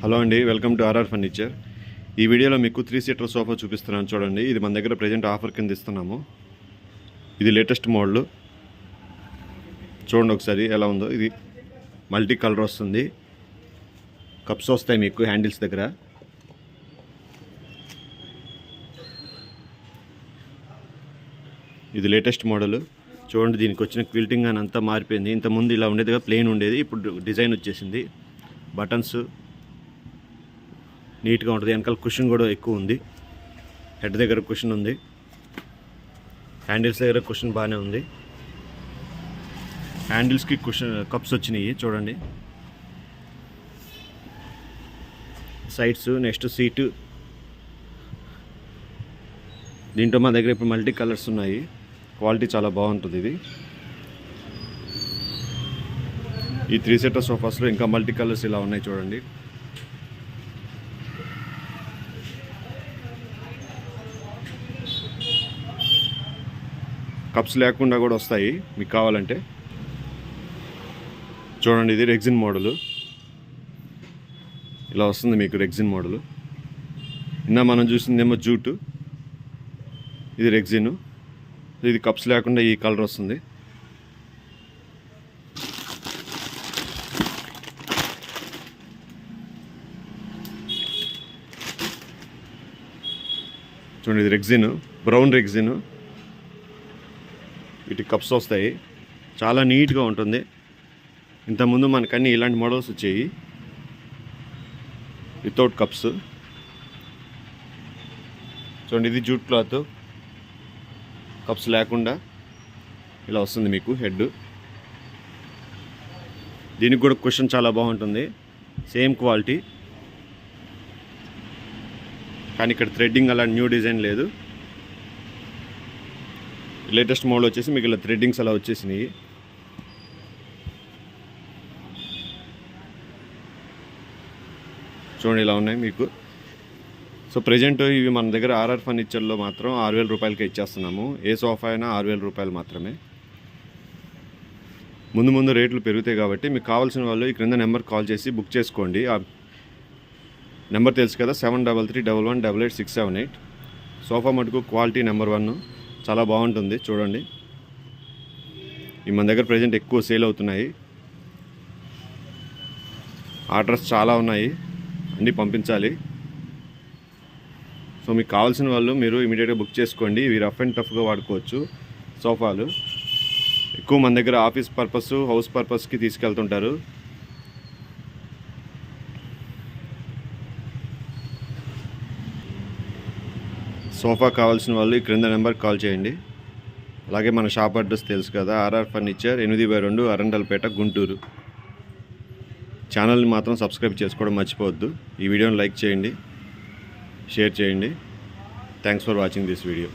Hello అండి, welcome to RR furniture. ఈ వీడియోలో మీకు 3 సీటర్ సోఫా చూపిస్తున్నాను చూడండి. ఇది మన దగ్గర ప్రజెంట్ ఆఫర్ కింద ఇస్తున్నాము. ఇది లేటెస్ట్ మోడల్. చూడండి ఒకసారి ఎలా ఉందో. ఇది మల్టీ కలర్ వస్తుంది. కప్స్ వస్తాయి మీకు హ్యాండిల్స్ దగ్గర. ఇది లేటెస్ట్ మోడల్. చూడండి, దీనికి వచ్చిన క్విల్టింగ్ అని అంతా మారిపోయింది. ఇంతకుముందు ఇలా ఉండేదిగా ప్లెయిన్ ఉండేది, ఇప్పుడు డిజైన్ వచ్చేసింది. బటన్స్ నీట్గా ఉంటుంది. వెనకాల కుషన్ కూడా ఎక్కువ ఉంది. హెడ్ దగ్గర కుషన్ ఉంది, హ్యాండిల్స్ దగ్గర కుషన్ బాగానే ఉంది. హ్యాండిల్స్కి కుషన్ కప్స్ వచ్చినాయి చూడండి. Sides, next seat. దీంట్లో మా దగ్గర ఇప్పుడు మల్టీ కలర్స్ ఉన్నాయి. క్వాలిటీ చాలా బాగుంటుంది. ఈ 3 సీటర్ సోఫాస్లో ఇంకా మల్టీ కలర్స్ ఇలా ఉన్నాయి చూడండి. కప్స్ లేకుండా కూడా వస్తాయి మీకు కావాలంటే. చూడండి, ఇది రెగ్జిన్ మోడలు. ఇలా వస్తుంది మీకు రెగ్జిన్ మోడలు. మనం చూసిందేమో జూటు, ఇది రెగ్జిన్. ఇది కప్స్ లేకుండా ఈ కలర్ వస్తుంది. చూడండి, ఇది రెగ్జిన్, బ్రౌన్ రెగ్జిన్. వీటి కప్స్ వస్తాయి. చాలా నీట్గా ఉంటుంది. ఇంతకుముందు మనకన్నీ ఇలాంటి మోడల్స్ వచ్చాయి వితౌట్ కప్స్. చూడండి, ఇది జూట్ క్లాత్, కప్స్ లేకుండా ఇలా వస్తుంది మీకు హెడ్. దీనికి కూడా కుషన్ చాలా బాగుంటుంది, సేమ్ క్వాలిటీ. కానీ ఇక్కడ థ్రెడ్డింగ్ అలా న్యూ డిజైన్ లేదు. లేటెస్ట్ మోడల్ వచ్చేసి మీకు ఇలా థ్రెడ్డింగ్స్ అలా వచ్చేసినాయి. చూడండి, ఇలా ఉన్నాయి మీకు. సో ప్రజెంట్ ఇవి మన దగ్గర ఆర్ఆర్ ఫర్నిచర్లో మాత్రం 6,000 రూపాయలకే ఇచ్చేస్తున్నాము. ఏ సోఫా అయినా 6,000 రూపాయలు మాత్రమే. ముందు రేట్లు పెరుగుతాయి కాబట్టి మీకు కావాల్సిన వాళ్ళు ఈ క్రింద నెంబర్ కాల్ చేసి బుక్ చేసుకోండి. ఆ నెంబర్ తెలుసు కదా, 7331188678. సోఫా మటుకు క్వాలిటీ నెంబర్ 1, చాలా బాగుంటుంది. చూడండి, ఈ మన దగ్గర ప్రజెంట్ ఎక్కువ సేల్ అవుతున్నాయి. ఆర్డర్స్ చాలా ఉన్నాయి, అన్నీ పంపించాలి. సో మీకు కావాల్సిన వాళ్ళు మీరు ఇమీడియట్గా బుక్ చేసుకోండి. ఇవి రఫ్ అండ్ టఫ్గా వాడుకోవచ్చు సోఫాలు. ఎక్కువ మన దగ్గర ఆఫీస్ పర్పస్, హౌస్ పర్పస్కి తీసుకెళ్తుంటారు. సోఫా కావాల్సిన వాళ్ళు ఈ క్రింద నెంబర్కి కాల్ చేయండి. అలాగే మన షాప్ అడ్రస్ తెలుసు కదా, ఆర్ఆర్ ఫర్నిచర్, 8/2 అరండల్పేట, గుంటూరు. ఛానల్ని మాత్రం సబ్స్క్రైబ్ చేసుకోవడం మర్చిపోవద్దు. ఈ వీడియోని లైక్ చేయండి, షేర్ చేయండి. Thanks for watching this video.